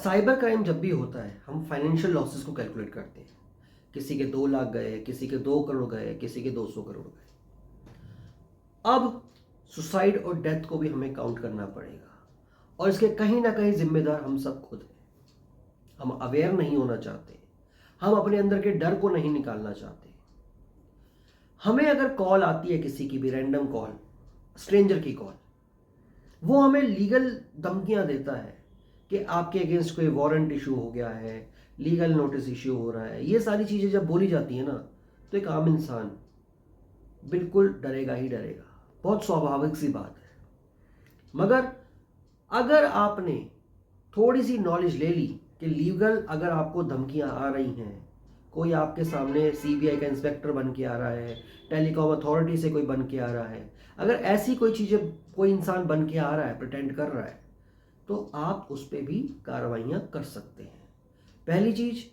Cyber crime जब भी होता है हम फाइनेंशियल लॉसेस को कैलकुलेट करते हैं। किसी के 2 लाख गए, किसी के 2 करोड़ गए, किसी के 200 करोड़ गए। अब सुसाइड और डेथ को भी हमें काउंट करना पड़ेगा और इसके कहीं ना कहीं जिम्मेदार हम सब खुद हैं। हम अवेयर नहीं होना चाहते, हम अपने अंदर के डर को नहीं निकालना चाहते। हमें अगर कॉल आती है किसी की भी रैंडम कॉल, स्ट्रेंजर की कॉल, वो हमें लीगल धमकियां देता है कि आपके अगेंस्ट कोई वारंट इशू हो गया है, लीगल नोटिस इशू हो रहा है। ये सारी चीज़ें जब बोली जाती है ना, तो एक आम इंसान बिल्कुल डरेगा ही डरेगा। बहुत स्वाभाविक सी बात है। मगर अगर आपने थोड़ी सी नॉलेज ले ली कि लीगल अगर आपको धमकियां आ रही हैं, कोई आपके सामने सीबीआई का इंस्पेक्टर बन के आ रहा है, टेलीकॉम अथॉरिटी से कोई बन के आ रहा है, अगर ऐसी कोई चीज़ें कोई इंसान बन के आ रहा है, प्रिटेंड कर रहा है, तो आप उस पर भी कार्रवाइयाँ कर सकते हैं। पहली चीज़,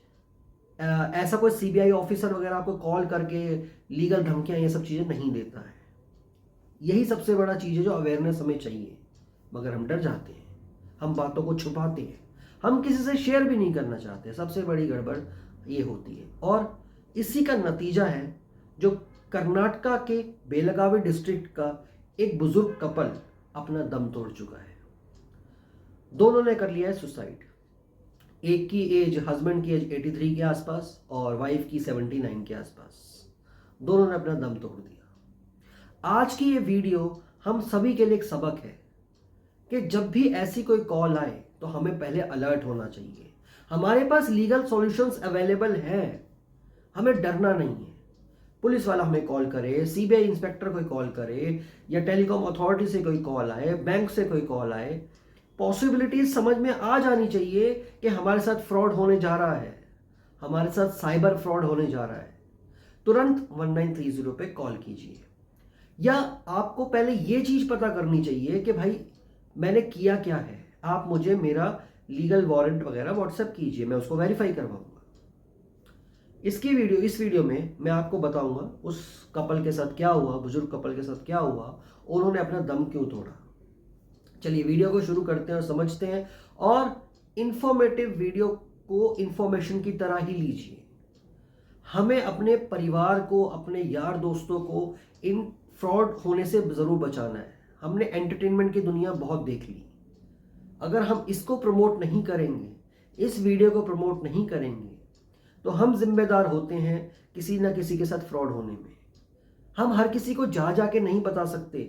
ऐसा कोई सीबीआई ऑफिसर वगैरह आपको कॉल करके लीगल धमकियाँ ये सब चीज़ें नहीं देता है। यही सबसे बड़ा चीज़ है जो अवेयरनेस हमें चाहिए। मगर हम डर जाते हैं, हम बातों को छुपाते हैं, हम किसी से शेयर भी नहीं करना चाहते। सबसे बड़ी गड़बड़ ये होती है और इसी का नतीजा है जो कर्नाटका के बेलगावी डिस्ट्रिक्ट का एक बुजुर्ग कपल अपना दम तोड़ चुका है। दोनों ने कर लिया है सुसाइड। एक की एज, हस्बैंड की एज 83 के आसपास और वाइफ की 79 के आसपास। दोनों ने अपना दम तोड़ दिया। आज की ये वीडियो हम सभी के लिए एक सबक है कि जब भी ऐसी कोई कॉल आए तो हमें पहले अलर्ट होना चाहिए। हमारे पास लीगल सॉल्यूशंस अवेलेबल हैं, हमें डरना नहीं है। पुलिस वाला हमें कॉल करे, सीबीआई इंस्पेक्टर कोई कॉल करे, या टेलीकॉम अथॉरिटी से कोई कॉल आए, बैंक से कोई कॉल आए, पॉसिबिलिटीज समझ में आ जानी चाहिए कि हमारे साथ फ्रॉड होने जा रहा है, हमारे साथ साइबर फ्रॉड होने जा रहा है। तुरंत 1930 पे कॉल कीजिए। या आपको पहले ये चीज पता करनी चाहिए कि भाई मैंने किया क्या है। आप मुझे मेरा लीगल वारंट वगैरह व्हाट्सएप कीजिए, मैं उसको वेरीफाई करवाऊंगा। इस वीडियो में मैं आपको बताऊंगा उस कपल के साथ क्या हुआ, बुजुर्ग कपल के साथ क्या हुआ, उन्होंने अपना दम क्यों तोड़ा। चलिए वीडियो को शुरू करते हैं और समझते हैं। और इंफॉर्मेटिव वीडियो को इंफॉर्मेशन की तरह ही लीजिए। हमें अपने परिवार को, अपने यार दोस्तों को इन फ्रॉड होने से जरूर बचाना है। हमने एंटरटेनमेंट की दुनिया बहुत देख ली। अगर हम इसको प्रमोट नहीं करेंगे, इस वीडियो को प्रमोट नहीं करेंगे, तो हम जिम्मेदार होते हैं किसी ना किसी के साथ फ्रॉड होने में। हम हर किसी को जा जाके नहीं बता सकते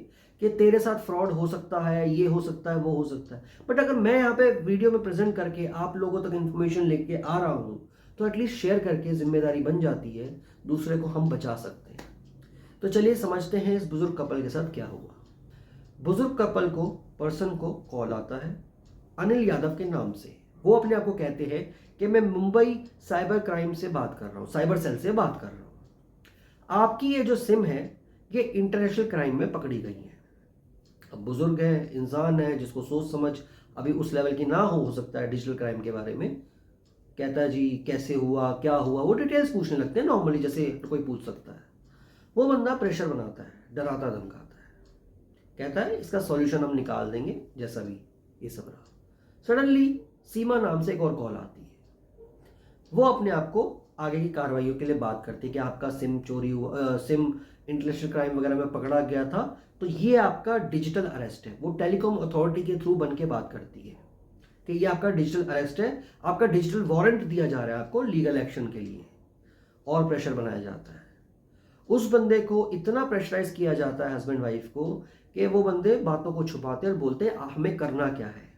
कि तेरे साथ फ्रॉड हो सकता है, ये हो सकता है, वो हो सकता है। बट अगर मैं यहाँ पे वीडियो में प्रेजेंट करके आप लोगों तक इंफॉर्मेशन लेके आ रहा हूँ, तो एटलीस्ट शेयर करके जिम्मेदारी बन जाती है, दूसरे को हम बचा सकते हैं। तो चलिए समझते हैं इस बुजुर्ग कपल के साथ क्या हुआ। बुजुर्ग कपल को, पर्सन को कॉल आता है अनिल यादव के नाम से। वो अपने आप को कहते हैं कि मैं मुंबई साइबर क्राइम से बात कर रहा हूँ, साइबर सेल से बात कर रहा हूँ। आपकी ये जो सिम है ये इंटरनेशनल क्राइम में पकड़ी गई है। अब बुजुर्ग है, इंसान है, जिसको सोच समझ अभी उस लेवल की ना हो सकता है डिजिटल क्राइम के बारे में। कहता है जी कैसे हुआ, क्या हुआ, वो डिटेल्स पूछने लगते हैं नॉर्मली, जैसे कोई पूछ सकता है। वो बंदा प्रेशर बनाता है, डराता धमकाता है, कहता है इसका सॉल्यूशन हम निकाल देंगे, जैसा भी ये सब रहा। सडनली सीमा नाम से एक और कॉल आती है। वो अपने आप को आगे की कार्रवाइयों के लिए बात करती है कि आपका सिम चोरी हुआ, सिम इंटरनेशनल क्राइम वगैरह में पकड़ा गया था, तो ये आपका डिजिटल अरेस्ट है। वो टेलीकॉम अथॉरिटी के थ्रू बन के बात करती है कि ये आपका डिजिटल अरेस्ट है, आपका डिजिटल वारंट दिया जा रहा है आपको लीगल एक्शन के लिए। और प्रेशर बनाया जाता है। उस बंदे को इतना प्रेशराइज किया जाता है, हस्बैंड वाइफ को, कि वो बंदे बातों को छुपाते और बोलते हमें करना क्या है।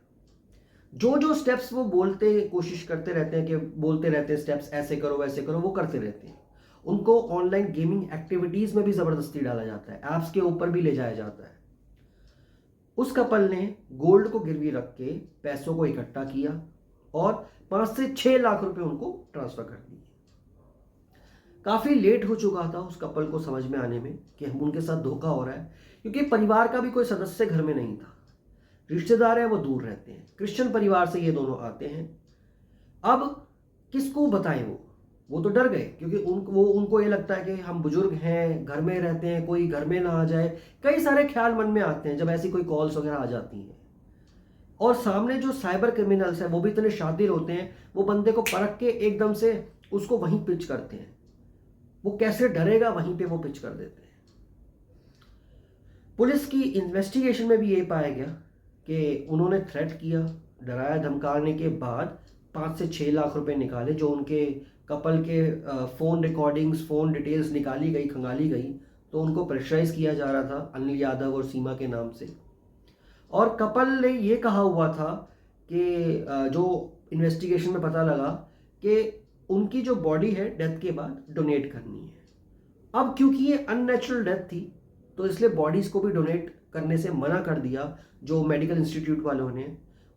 जो जो स्टेप्स वो बोलते कोशिश करते रहते हैं, कि बोलते रहते हैं स्टेप्स ऐसे करो वैसे करो, वो करते रहते हैं। उनको ऑनलाइन गेमिंग एक्टिविटीज में भी जबरदस्ती डाला जाता है, ऐप्स के ऊपर भी ले जाया जाता है। उस कपल ने गोल्ड को गिरवी रख के पैसों को इकट्ठा किया और 5 से 6 लाख रुपए उनको ट्रांसफर कर दिए। काफी लेट हो चुका था उस कपल को समझ में आने में कि हम उनके साथ धोखा हो रहा है, क्योंकि परिवार का भी कोई सदस्य घर में नहीं था। रिश्तेदार हैं वो दूर रहते हैं, क्रिश्चियन परिवार से ये दोनों आते हैं। अब किसको बताएं, वो तो डर गए, क्योंकि उनको ये लगता है कि हम बुजुर्ग हैं, घर में रहते हैं, कोई घर में ना आ जाए। कई सारे ख्याल मन में आते हैं जब ऐसी कोई कॉल्स वगैरह आ जाती हैं। और सामने जो साइबर क्रिमिनल्स हैं वो भी इतने शातिर होते हैं, वो बंदे को परख के एकदम से उसको वहीं पिच करते हैं, वो कैसे डरेगा वहीं पे वो पिच कर देते हैं। पुलिस की इन्वेस्टिगेशन में भी ये पाया गया कि उन्होंने थ्रेट किया, डराया धमकाने के बाद 5 से 6 लाख रुपए निकाले, जो उनके कपल के फ़ोन रिकॉर्डिंग्स, फ़ोन डिटेल्स निकाली गई, खंगाली गई, तो उनको प्रेशराइज किया जा रहा था अनिल यादव और सीमा के नाम से। और कपल ने ये कहा हुआ था कि जो इन्वेस्टिगेशन में पता लगा कि उनकी जो बॉडी है डेथ के बाद डोनेट करनी है। अब क्योंकि ये अननेचुरल डेथ थी तो इसलिए बॉडीज़ को भी डोनेट करने से मना कर दिया जो मेडिकल इंस्टीट्यूट वालों ने।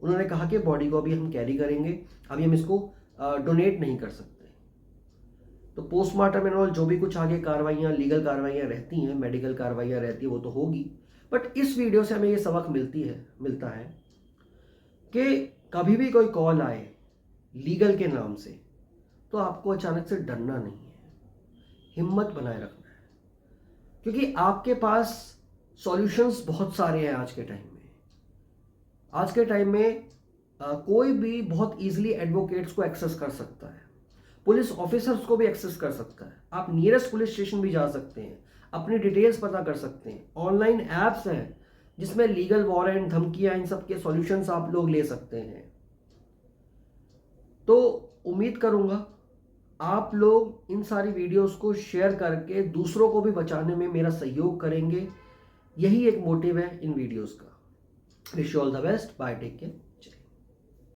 उन्होंने कहा कि बॉडी को अभी हम कैरी करेंगे, अभी हम इसको डोनेट नहीं कर सकते। तो पोस्टमार्टम एंड ऑल जो भी कुछ आगे कार्रवाइयाँ, लीगल कार्रवाइयाँ रहती हैं, मेडिकल कार्रवाइयाँ रहती हैं, वो तो होगी। बट इस वीडियो से हमें ये सबक मिलता है कि कभी भी कोई कॉल आए लीगल के नाम से तो आपको अचानक से डरना नहीं है, हिम्मत बनाए रखना है, क्योंकि आपके पास सॉल्यूशंस बहुत सारे हैं आज के टाइम में। आज के टाइम में कोई भी बहुत इजीली एडवोकेट्स को एक्सेस कर सकता है, पुलिस ऑफिसर्स को भी एक्सेस कर सकता है। आप नियरेस्ट पुलिस स्टेशन भी जा सकते हैं, अपनी डिटेल्स पता कर सकते हैं। ऑनलाइन ऐप्स हैं जिसमें लीगल वारंट, धमकियां, इन सब के सॉल्यूशंस आप लोग ले सकते हैं। तो उम्मीद करूंगा आप लोग इन सारी वीडियोस को शेयर करके दूसरों को भी बचाने में मेरा सहयोग करेंगे। यही एक मोटिव है इन वीडियोस का। Wish you all the best, bye, take care.